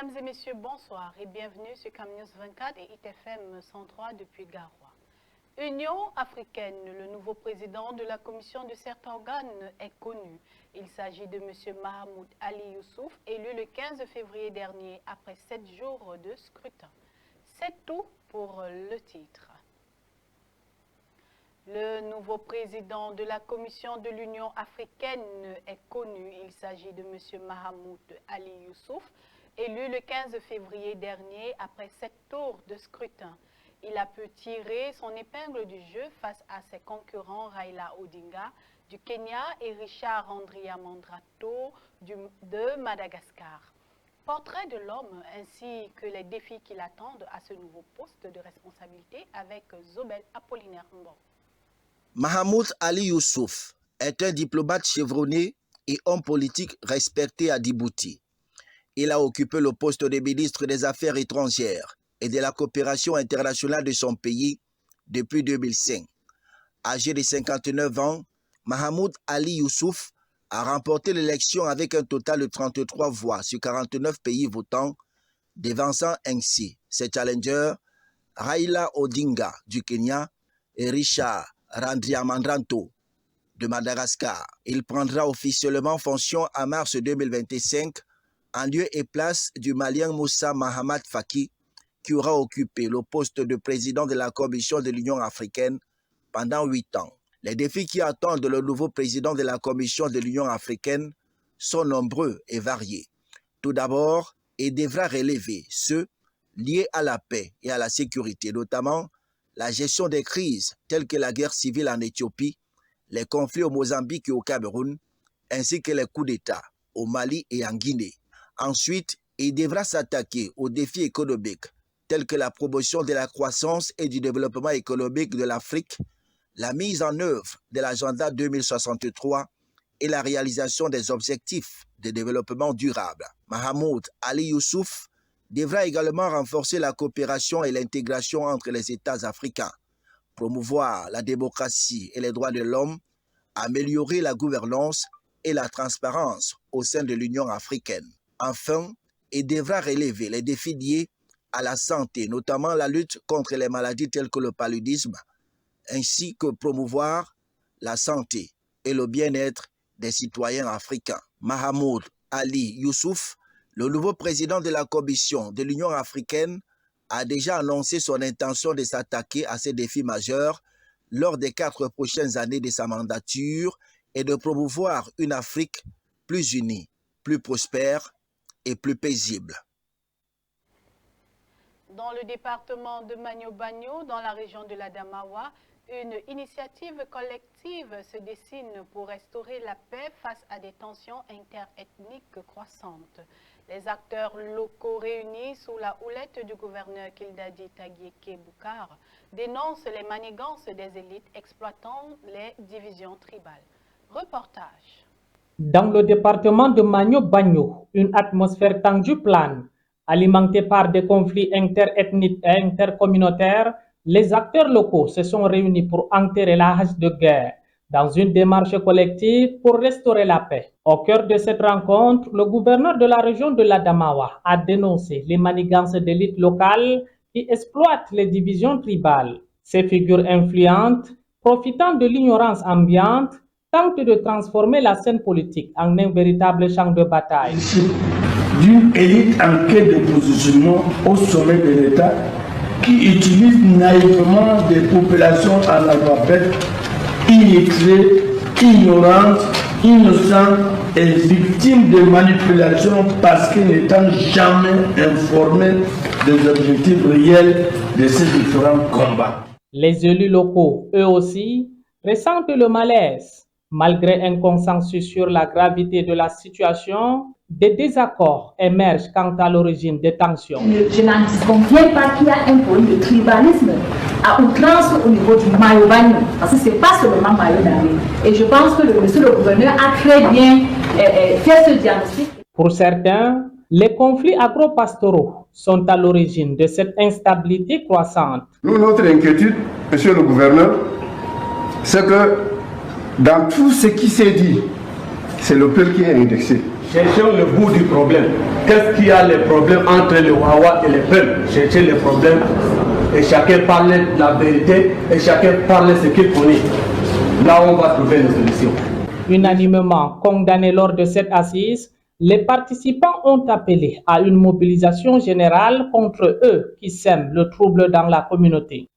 Mesdames et messieurs, bonsoir et bienvenue sur CamNews 24 et ITFM 103 depuis Garoua. Union africaine, le nouveau président de la commission de certains organes est connu. Il s'agit de M. Mahamoud Ali Youssouf, élu le 15 février dernier après 7 jours de scrutin. C'est tout pour le titre. Le nouveau président de la commission de l'Union africaine est connu. Il s'agit de M. Mahamoud Ali Youssouf, élu le 15 février dernier après 7 tours de scrutin. Il a pu tirer son épingle du jeu face à ses concurrents Raila Odinga du Kenya et Richard Andriamandrato de Madagascar. Portrait de l'homme ainsi que les défis qui l'attendent à ce nouveau poste de responsabilité avec Zobel Apollinaire Mbon. Mahamoud Ali Youssouf est un diplomate chevronné et homme politique respecté à Djibouti. Il a occupé le poste de ministre des Affaires étrangères et de la coopération internationale de son pays depuis 2005. Âgé de 59 ans, Mahamoud Ali Youssouf a remporté l'élection avec un total de 33 voix sur 49 pays votants, devançant ainsi ses challengers Raila Odinga du Kenya et Richard Andriamandrato de Madagascar. Il prendra officiellement fonction en mars 2025 en lieu et place du Malien Moussa Mahamat Faki, qui aura occupé le poste de président de la Commission de l'Union africaine pendant 8 ans. Les défis qui attendent le nouveau président de la Commission de l'Union africaine sont nombreux et variés. Tout d'abord, il devra relever ceux liés à la paix et à la sécurité, notamment la gestion des crises telles que la guerre civile en Éthiopie, les conflits au Mozambique et au Cameroun, ainsi que les coups d'État au Mali et en Guinée. Ensuite, il devra s'attaquer aux défis économiques tels que la promotion de la croissance et du développement économique de l'Afrique, la mise en œuvre de l'agenda 2063 et la réalisation des objectifs de développement durable. Mahamoud Ali Youssouf devra également renforcer la coopération et l'intégration entre les États africains, promouvoir la démocratie et les droits de l'homme, améliorer la gouvernance et la transparence au sein de l'Union africaine. Enfin, il devra relever les défis liés à la santé, notamment la lutte contre les maladies telles que le paludisme, ainsi que promouvoir la santé et le bien-être des citoyens africains. Mahamoud Ali Youssouf, le nouveau président de la Commission de l'Union africaine, a déjà annoncé son intention de s'attaquer à ces défis majeurs lors des 4 prochaines années de sa mandature et de promouvoir une Afrique plus unie, plus prospère et plus paisible. Dans le département de Magno-Bagno, dans la région de l'Adamawa, une initiative collective se dessine pour restaurer la paix face à des tensions interethniques croissantes. Les acteurs locaux réunis sous la houlette du gouverneur Kildadi Tagieke Boukar dénoncent les manigances des élites exploitant les divisions tribales. Reportage. Dans le département de Magno-Bagno, une atmosphère tendue plane, alimentée par des conflits interethniques et intercommunautaires, les acteurs locaux se sont réunis pour enterrer la hache de guerre dans une démarche collective pour restaurer la paix. Au cœur de cette rencontre, le gouverneur de la région de l'Adamawa a dénoncé les manigances d'élites locales qui exploitent les divisions tribales. Ces figures influentes, profitant de l'ignorance ambiante, tentent de transformer la scène politique en un véritable champ de bataille. D'une élite en quête de positionnement au sommet de l'État qui utilise naïvement des populations analphabètes, illettrées, ignorantes, innocentes et victimes de manipulations parce qu'ils n'étant jamais informés des objectifs réels de ces différents combats. Les élus locaux, eux aussi, ressentent le malaise. Malgré un consensus sur la gravité de la situation, des désaccords émergent quant à l'origine des tensions. Je n'en disconviens pas qu'il y a un problème de tribalisme à outrance au niveau du Magno-Bagno, parce que ce n'est pas seulement Magno-Bagno. Et je pense que monsieur le gouverneur a très bien fait ce diagnostic. Pour certains, les conflits agro-pastoraux sont à l'origine de cette instabilité croissante. Nous, notre inquiétude, monsieur le gouverneur, c'est que dans tout ce qui s'est dit C'est le peuple qui est indexé. Cherchons le bout du problème. Qu'est-ce qu'il y a les problèmes entre le Wawa et le peuple? Cherchez les problèmes et chacun parle de la vérité et chacun parle ce qu'il connaît. Là, on va trouver une solution. Unanimement condamné lors de cette assise, les participants ont appelé à une mobilisation générale contre eux qui sèment le trouble dans la communauté.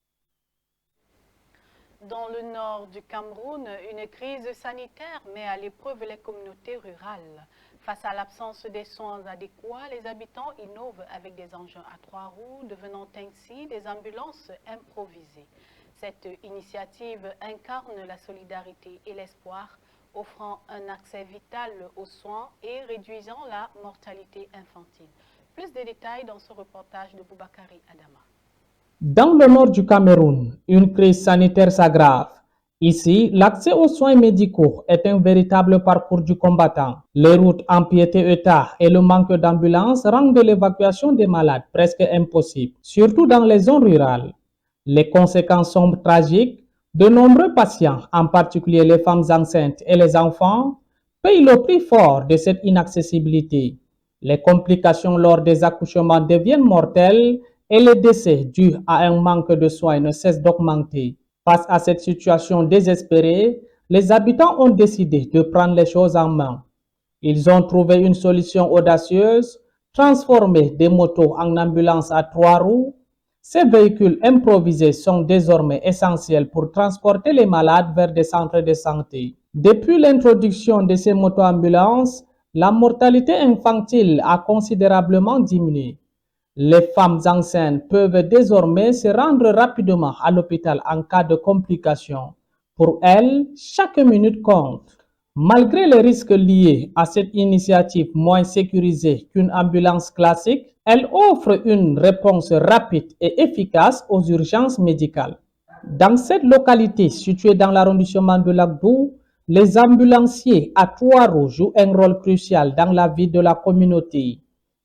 Dans le nord du Cameroun, une crise sanitaire met à l'épreuve les communautés rurales. Face à l'absence des soins adéquats, les habitants innovent avec des engins à 3 roues, devenant ainsi des ambulances improvisées. Cette initiative incarne la solidarité et l'espoir, offrant un accès vital aux soins et réduisant la mortalité infantile. Plus de détails dans ce reportage de Boubakari Adama. Dans le nord du Cameroun, une crise sanitaire s'aggrave. Ici, l'accès aux soins médicaux est un véritable parcours du combattant. Les routes empiétées état et le manque d'ambulances rendent l'évacuation des malades presque impossible, surtout dans les zones rurales. Les conséquences sont tragiques. De nombreux patients, en particulier les femmes enceintes et les enfants, payent le prix fort de cette inaccessibilité. Les complications lors des accouchements deviennent mortelles et les décès dus à un manque de soins ne cessent d'augmenter. Face à cette situation désespérée, les habitants ont décidé de prendre les choses en main. Ils ont trouvé une solution audacieuse, transformer des motos en ambulances à 3 roues. Ces véhicules improvisés sont désormais essentiels pour transporter les malades vers des centres de santé. Depuis l'introduction de ces moto-ambulances, la mortalité infantile a considérablement diminué. Les femmes enceintes peuvent désormais se rendre rapidement à l'hôpital en cas de complications. Pour elles, chaque minute compte. Malgré les risques liés à cette initiative moins sécurisée qu'une ambulance classique, elle offre une réponse rapide et efficace aux urgences médicales. Dans cette localité située dans l'arrondissement de Lagdou, les ambulanciers à 3 roues jouent un rôle crucial dans la vie de la communauté.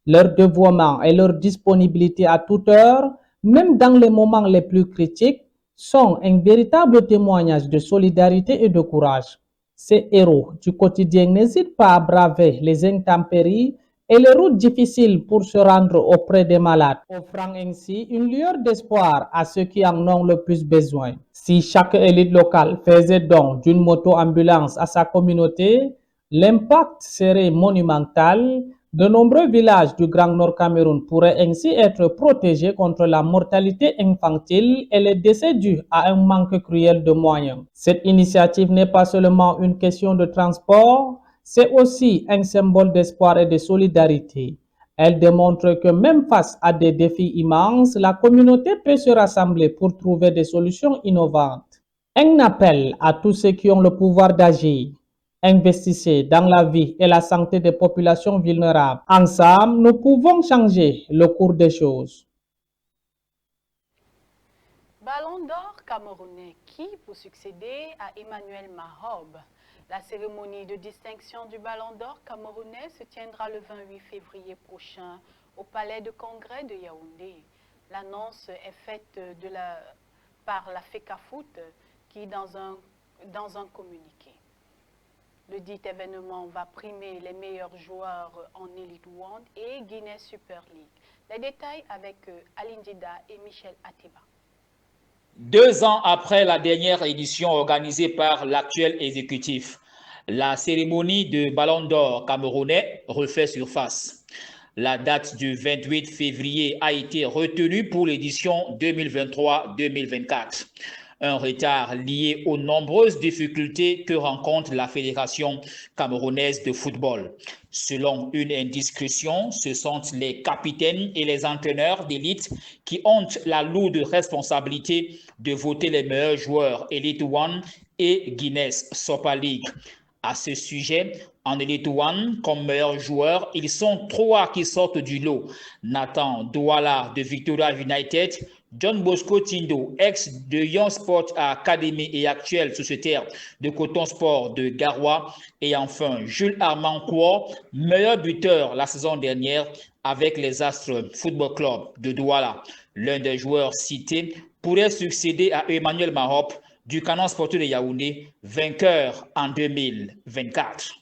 Leur dévouement et leur disponibilité à toute heure, même dans les moments les plus critiques, sont un véritable témoignage de solidarité et de courage. Ces héros du quotidien n'hésitent pas à braver les intempéries et les routes difficiles pour se rendre auprès des malades, offrant ainsi une lueur d'espoir à ceux qui en ont le plus besoin. Si chaque élite locale faisait don d'une moto-ambulance à sa communauté, l'impact serait monumental. De nombreux villages du Grand Nord Cameroun pourraient ainsi être protégés contre la mortalité infantile et les décès dus à un manque cruel de moyens. Cette initiative n'est pas seulement une question de transport, c'est aussi un symbole d'espoir et de solidarité. Elle démontre que même face à des défis immenses, la communauté peut se rassembler pour trouver des solutions innovantes. Un appel à tous ceux qui ont le pouvoir d'agir. Investissez dans la vie et la santé des populations vulnérables. Ensemble, nous pouvons changer le cours des choses. Ballon d'or camerounais qui pour succéder à Emmanuel Mahob. La cérémonie de distinction du Ballon d'or camerounais se tiendra le 28 février prochain au Palais de Congrès de Yaoundé. L'annonce est faite par la FECAFOOT qui dans un communiqué. Le dit événement va primer les meilleurs joueurs en Elite One et Guinness Super League. Les détails avec Aline Dida et Michel Atiba. 2 ans après la dernière édition organisée par l'actuel exécutif, la cérémonie de Ballon d'or camerounais refait surface. La date du 28 février a été retenue pour l'édition 2023-2024. Un retard lié aux nombreuses difficultés que rencontre la Fédération camerounaise de football. Selon une indiscrétion, ce sont les capitaines et les entraîneurs d'élite qui ont la lourde responsabilité de voter les meilleurs joueurs Elite One et Guinness Super League. À ce sujet, en Elite One, comme meilleurs joueurs, ils sont 3 qui sortent du lot. Nathan Douala de Victoria United, John Bosco Tindo, ex de Young Sport Academy et actuel sociétaire de Coton Sport de Garoua, et enfin Jules Armand Kouo, meilleur buteur la saison dernière avec les Astres Football Club de Douala. L'un des joueurs cités pourrait succéder à Emmanuel Mahob du Canon Sportif de Yaoundé, vainqueur en 2024.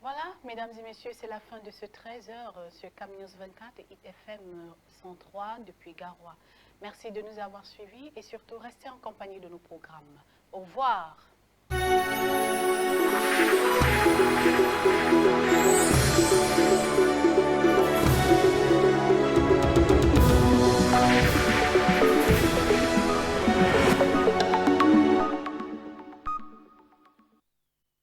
Voilà, mesdames et messieurs, c'est la fin de ce 13h sur Cam News 24 et IFM 103 depuis Garoua. Merci de nous avoir suivis et surtout restez en compagnie de nos programmes. Au revoir. Thank you.